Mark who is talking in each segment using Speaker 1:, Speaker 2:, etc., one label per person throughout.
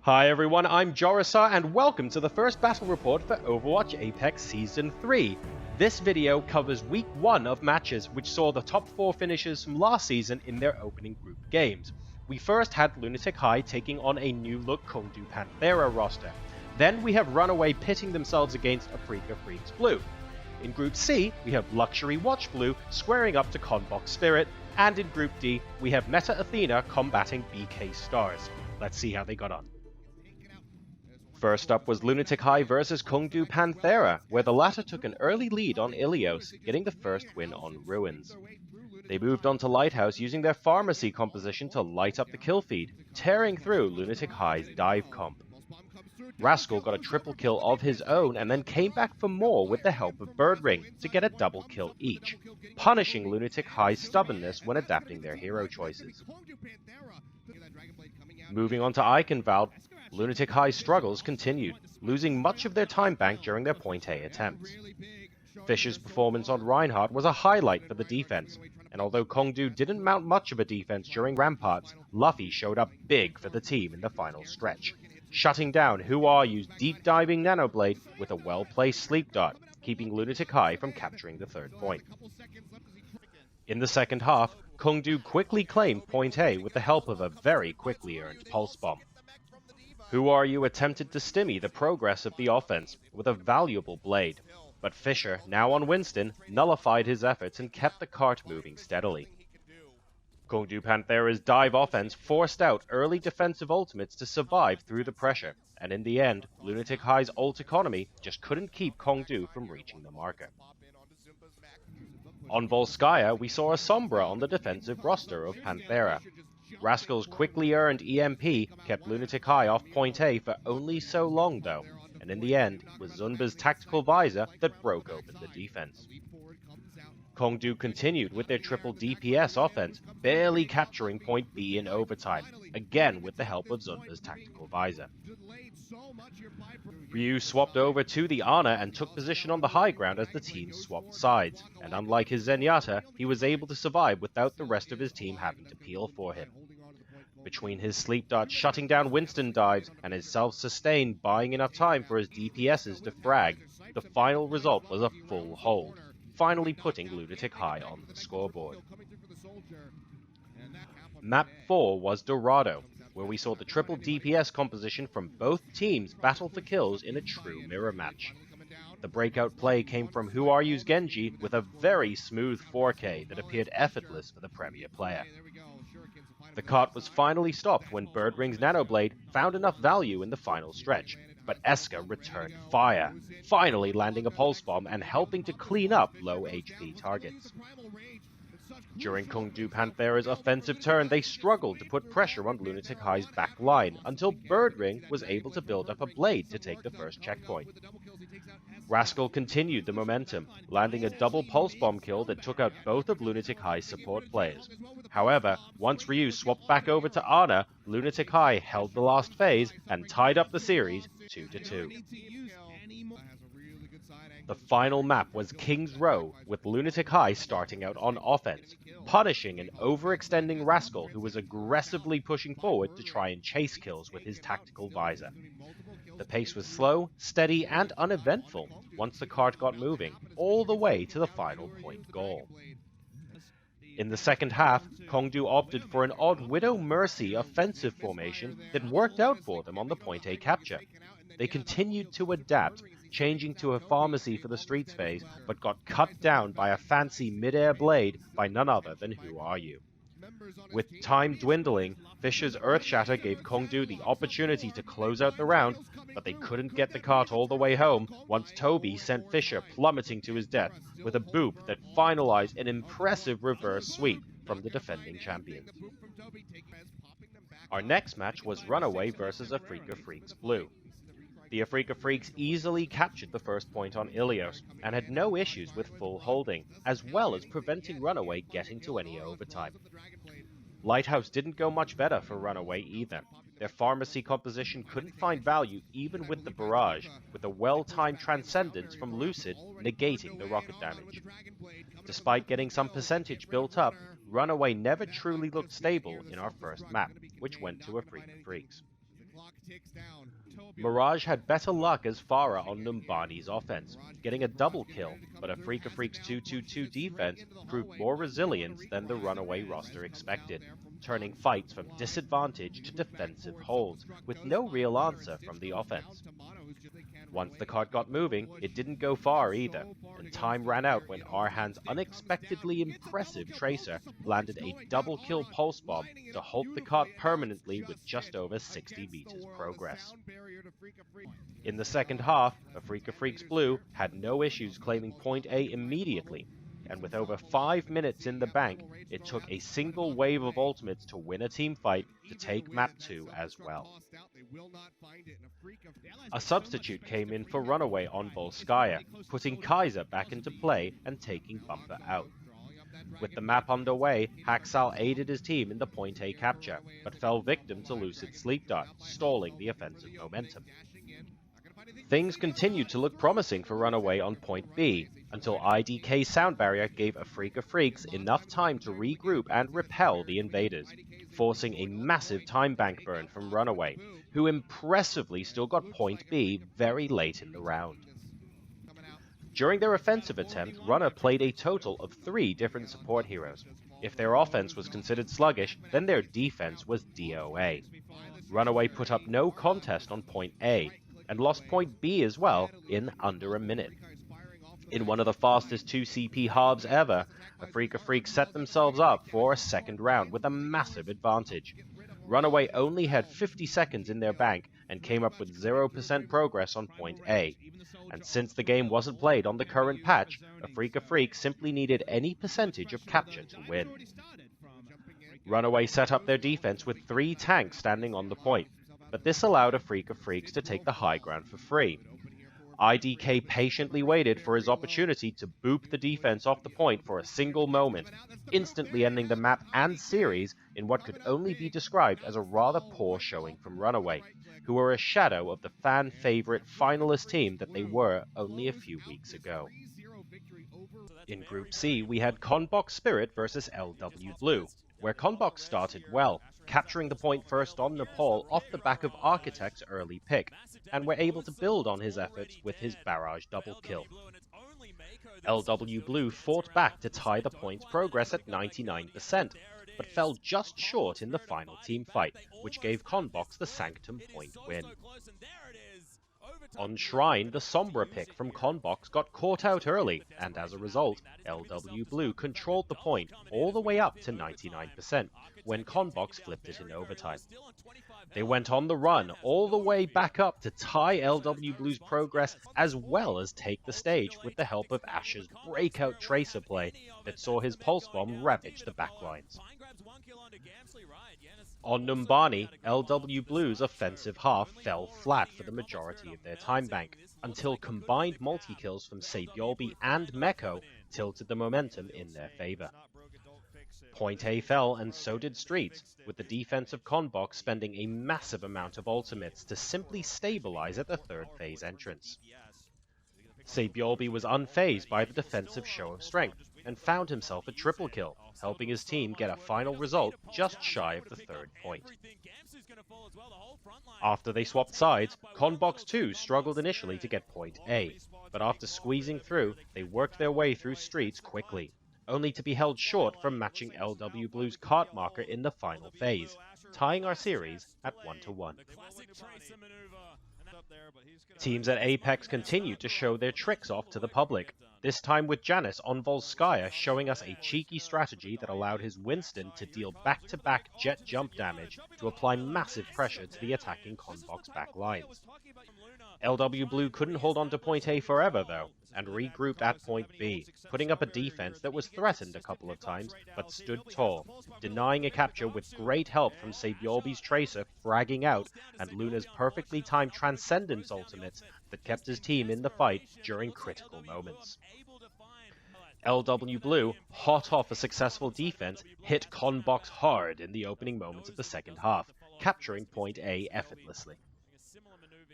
Speaker 1: Hi everyone, I'm Jorisar and welcome to the first battle report for Overwatch APEX Season 3. This video covers week 1 of matches which saw the top 4 finishers from last season in their opening group games. We first had Lunatic-Hai taking on a new look Kongdoo Panthera roster. Then we have RunAway pitting themselves against Afreeca Freecs Blue. In Group C, we have Luxury Watch Blue squaring up to Conbox Spirit, and in Group D, we have Meta Athena combating BK Stars. Let's see how they got on. First up was Lunatic-Hai versus Kongdoo Panthera, where the latter took an early lead on Ilios, getting the first win on Ruins. They moved on to Lighthouse using their pharmacy composition to light up the kill feed, tearing through Lunatic-Hai's dive comp. Rascal got a triple kill of his own and then came back for more with the help of Birdring to get a double kill each, punishing Lunatic-Hai's stubbornness when adapting their hero choices. Moving on to Eichenwald, Lunatic-Hai's struggles continued, losing much of their time bank during their point A attempts. Fisher's performance on Reinhardt was a highlight for the defense, and although Kongdoo didn't mount much of a defense during Ramparts, Luffy showed up big for the team in the final stretch, shutting down Who Are You's deep-diving Nanoblade with a well-placed sleep dart, keeping Lunatic-Hai from capturing the third point. In the second half, Kongdoo quickly claimed point A with the help of a very quickly earned pulse bomb. Who Are You attempted to stymie the progress of the offense with a valuable blade, but Fisher, now on Winston, nullified his efforts and kept the cart moving steadily. Kongdoo Panthera's dive offense forced out early defensive ultimates to survive through the pressure, and in the end, Lunatic-Hai's ult economy just couldn't keep Kongdoo from reaching the marker. On Volskaya, we saw a Sombra on the defensive roster of Panthera. Rascal's quickly earned EMP kept Lunatic-Hai off point A for only so long though, and in the end, it was Zunba's tactical visor that broke open the defense. Kongdoo continued with their triple DPS offense, barely capturing point B in overtime, again with the help of Zunba's tactical visor. Ryu swapped over to the Ana and took position on the high ground as the team swapped sides, and unlike his Zenyatta, he was able to survive without the rest of his team having to peel for him. Between his sleep dart shutting down Winston dives and his self-sustain buying enough time for his DPSs to frag, the final result was a full hold, finally putting Lunatic-Hai on the scoreboard. Map 4 was Dorado, where we saw the triple DPS composition from both teams battle for kills in a true mirror match. The breakout play came from Who Are You's Genji with a very smooth 4K that appeared effortless for the Premier player. The cart was finally stopped when Birdring's Nanoblade found enough value in the final stretch, but Eska returned fire, finally landing a pulse bomb and helping to clean up low HP targets. During Kongdoo Panthera's offensive turn, they struggled to put pressure on Lunatic-Hai's back line until Birdring was able to build up a blade to take the first checkpoint. Rascal continued the momentum, landing a double pulse bomb kill that took out both of Lunatic-Hai's support players. However, once Ryu swapped back over to Ana, Lunatic-Hai held the last phase and tied up the series 2-2. The final map was King's Row, with Lunatic-Hai starting out on offense, punishing an overextending Rascal who was aggressively pushing forward to try and chase kills with his tactical visor. The pace was slow, steady, and uneventful once the cart got moving, all the way to the final point goal. In the second half, Kongdoo opted for an odd Widow Mercy offensive formation that worked out for them on the point A capture. They continued to adapt, changing to a pharmacy for the streets phase, but got cut down by a fancy mid-air blade by none other than Who Are You. With time dwindling, Fisher's Earthshatter gave Kongdoo the opportunity to close out the round, but they couldn't get the cart all the way home once Toby sent Fisher plummeting to his death with a boop that finalized an impressive reverse sweep from the defending champions. Our next match was RunAway versus Afreeca Freecs Blue. The Afreeca Freecs easily captured the first point on Ilios, and had no issues with full holding, as well as preventing RunAway getting to any overtime. Lighthouse didn't go much better for RunAway either. Their pharmacy composition couldn't find value even with the barrage, with a well-timed Transcendence from Lucid negating the rocket damage. Despite getting some percentage built up, RunAway never truly looked stable in our first map, which went to Afreeca Freecs. Mirage had better luck as Farah on Numbani's offense, getting a double kill, but Freecs' 2-2-2 defense proved more resilient than the RunAway roster expected, turning fights from disadvantage to defensive holds, with no real answer from the offense. Once the cart got moving, it didn't go far either, and time ran out when Arhan's unexpectedly impressive Tracer landed a double kill pulse bomb to halt the cart permanently with just over 60 meters progress. In the second half, Freecs Blue had no issues claiming point A immediately, and with over 5 minutes in the bank, it took a single wave of ultimates to win a team fight to take map 2 as well. A substitute came in for RunAway on Volskaya, putting Kaiser back into play and taking Bumper out. With the map underway, Haksal aided his team in the point A capture, but fell victim to Lucid Sleep Dart, stalling the offensive momentum. Things continued to look promising for RunAway on point B, until IDK's sound barrier gave Freecs enough time to regroup and repel the invaders, forcing a massive time bank burn from RunAway, who impressively still got point B very late in the round. During their offensive attempt, Runner played a total of 3 different support heroes. If their offense was considered sluggish, then their defense was DOA. RunAway put up no contest on point A, and lost point B as well in under a minute. In one of the fastest 2 CP halves ever, Freecs set themselves up for a second round with a massive advantage. RunAway only had 50 seconds in their bank and came up with 0% progress on point A. And since the game wasn't played on the current patch, Freecs simply needed any percentage of capture to win. RunAway set up their defense with 3 tanks standing on the point, but this allowed Freecs to take the high ground for free. IDK patiently waited for his opportunity to boop the defense off the point for a single moment, instantly ending the map and series in what could only be described as a rather poor showing from RunAway, who were a shadow of the fan-favorite finalist team that they were only a few weeks ago. In Group C, we had Conbox Spirit versus LW Blue, where Conbox started well, capturing the point first on Nepal off the back of Architect's early pick, and were able to build on his efforts with his barrage double kill. LW Blue fought back to tie the points progress at 99%, but fell just short in the final team fight, which gave Conbox the Sanctum point win. On Shrine, the Sombra pick from Conbox got caught out early, and as a result, LW Blue controlled the point all the way up to 99%, when Conbox flipped it in overtime. They went on the run all the way back up to tie LW Blue's progress as well as take the stage with the help of Asher's breakout Tracer play that saw his pulse bomb ravage the backlines. On Numbani, LW Blue's offensive half fell flat for the majority of their time bank, until combined multi-kills from Sabyolbi and Meko tilted the momentum in their favor. Point A fell, and so did Streets, with the defense of Conbox spending a massive amount of ultimates to simply stabilize at the third phase entrance. Sabyolbi was unfazed by the defensive show of strength, and found himself a triple kill, helping his team get a final result just shy of the third point. After they swapped sides, Conbox too struggled initially to get point A, but after squeezing through, they worked their way through Streets quickly, only to be held short from matching LW Blue's cart marker in the final phase, tying our series at 1-1. Teams at Apex continued to show their tricks off to the public, this time with Janice on Volskaya showing us a cheeky strategy that allowed his Winston to deal back-to-back jet jump damage to apply massive pressure to the attacking Conbox back lines. LW Blue couldn't hold on to point A forever though, and regrouped at point B, putting up a defense that was threatened a couple of times, but stood tall, denying a capture with great help from Sabyolbi's Tracer fragging out and Luna's perfectly timed Transcendence ultimates that kept his team in the fight during critical moments. LW Blue, hot off a successful defense, hit Conbox hard in the opening moments of the second half, capturing point A effortlessly.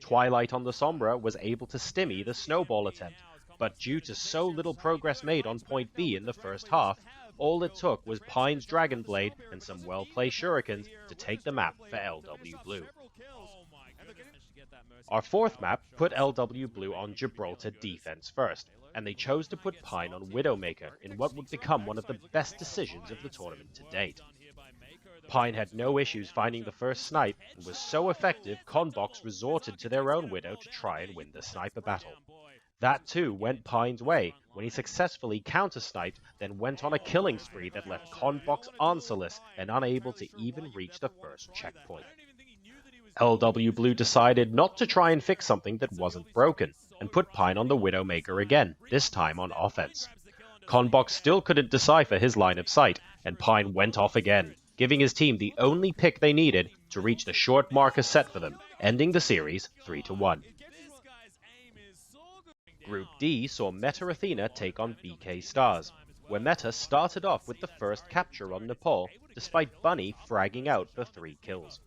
Speaker 1: Twilight on the Sombra was able to stymie the snowball attempt, but due to so little progress made on point B in the first half, all it took was Pine's Dragon Blade and some well-placed shurikens to take the map for LW Blue. Our fourth map put LW Blue on Gibraltar defense first, and they chose to put Pine on Widowmaker in what would become one of the best decisions of the tournament to date. Pine had no issues finding the first snipe, and was so effective Conbox resorted to their own Widow to try and win the sniper battle. That too went Pine's way when he successfully counter-sniped, then went on a killing spree that left Conbox answerless and unable to even reach the first checkpoint. LW Blue decided not to try and fix something that wasn't broken, and put Pine on the Widowmaker again, this time on offense. Conbox still couldn't decipher his line of sight, and Pine went off again, giving his team the only pick they needed to reach the short marker set for them, ending the series 3-1. Group D saw Meta Athena take on BK Stars, where Meta started off with the first capture on Nepal, despite Bunny fragging out for 3 kills.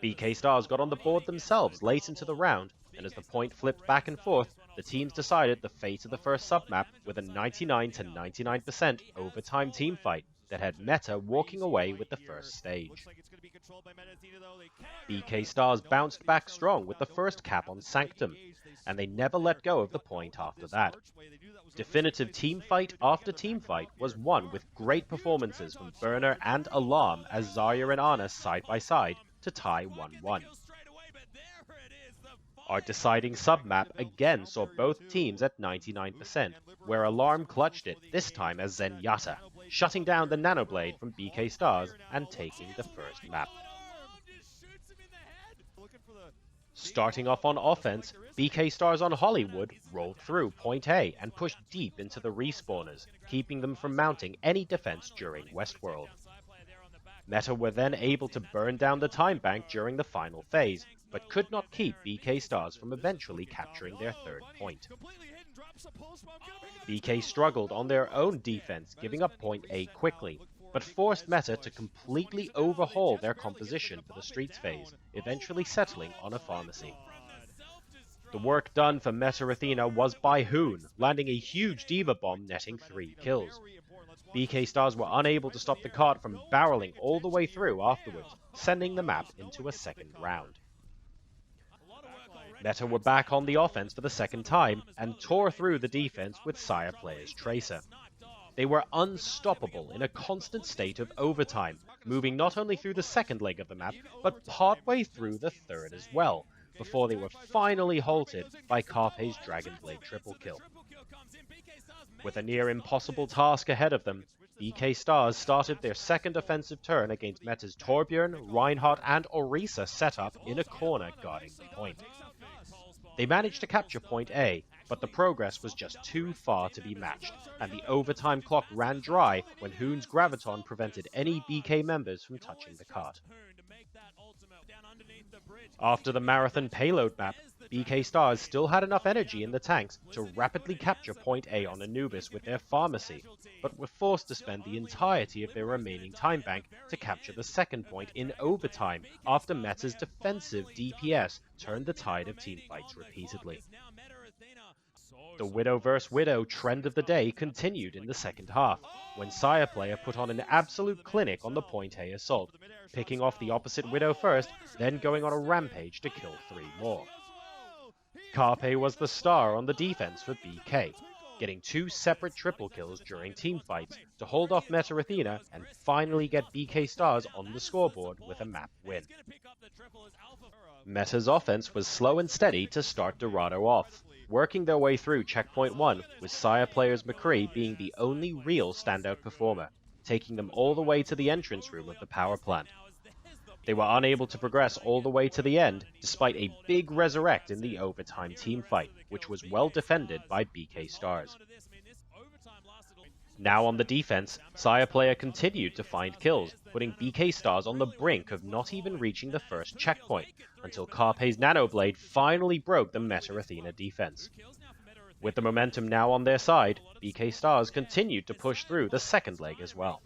Speaker 1: BK Stars got on the board themselves late into the round, and as the point flipped back and forth, the teams decided the fate of the first submap with a 99% overtime teamfight that had Meta walking away with the first stage. BK Stars bounced back strong with the first cap on Sanctum, and they never let go of the point after that. Definitive teamfight after teamfight was won with great performances from Burner and Alarm as Zarya and Ana side by side to tie 1-1. Our deciding submap again saw both teams at 99%, where Alarm clutched it, this time as Zenyatta, shutting down the Nanoblade from BK Stars and taking the first map. Starting off on offense, BK Stars on Hollywood rolled through Point A and pushed deep into the respawners, keeping them from mounting any defense during Westworld. Meta were then able to burn down the time bank during the final phase, but could not keep BK Stars from eventually capturing their third point. BK struggled on their own defense, giving up Point A quickly, but forced Meta to completely overhaul their composition for the Streets phase, eventually settling on a pharmacy. The work done for Meta Athena was by Hoon, landing a huge Diva bomb netting 3 kills. BK Stars were unable to stop the cart from barreling all the way through afterwards, sending the map into a second round. Meta were back on the offense for the second time, and tore through the defense with Sire Player's Tracer. They were unstoppable in a constant state of overtime, moving not only through the second leg of the map, but partway through the third as well, before they were finally halted by Carpe's Dragonblade triple kill. With a near impossible task ahead of them, BK Stars started their second offensive turn against Meta's Torbjorn, Reinhardt and Orisa set up in a corner guarding the point. They managed to capture Point A, but the progress was just too far to be matched, and the overtime clock ran dry when Hoon's Graviton prevented any BK members from touching the cart. After the Marathon payload map, BK Stars still had enough energy in the tanks to rapidly capture Point A on Anubis with their pharmacy, but were forced to spend the entirety of their remaining time bank to capture the second point in overtime after Meta's defensive DPS turned the tide of teamfights repeatedly. The Widow vs Widow trend of the day continued in the second half, when Sire Player put on an absolute clinic on the Point A assault, picking off the opposite Widow first, then going on a rampage to kill 3 more. Carpe was the star on the defense for BK, getting 2 separate triple kills during teamfights to hold off Meta Athena and finally get BK Stars on the scoreboard with a map win. Meta's offense was slow and steady to start Dorado off, working their way through Checkpoint 1, with Sire Player's McCree being the only real standout performer, taking them all the way to the entrance room of the power plant. They were unable to progress all the way to the end, despite a big resurrect in the overtime teamfight, which was well defended by BK Stars. Now on the defense, Sire Player continued to find kills, putting BK Stars on the brink of not even reaching the first checkpoint, until Carpe's Nanoblade finally broke the Meta Athena defense. With the momentum now on their side, BK Stars continued to push through the second leg as well.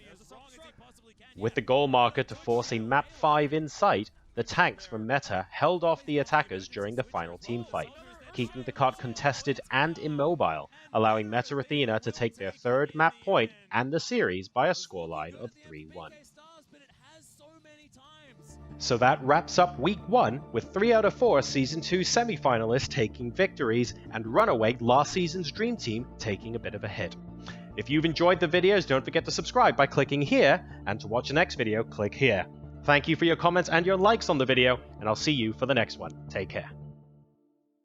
Speaker 1: With the goal marker to force a map 5 in sight, the tanks from Meta held off the attackers during the final teamfight, keeping the cart contested and immobile, allowing Meta Athena to take their third map point and the series by a scoreline of 3-1. So that wraps up Week 1, with 3 out of 4 Season 2 semi-finalists taking victories, and RunAway, last season's dream team, taking a bit of a hit. If you've enjoyed the videos, don't forget to subscribe by clicking here, and to watch the next video, click here. Thank you for your comments and your likes on the video, and I'll see you for the next one. Take care.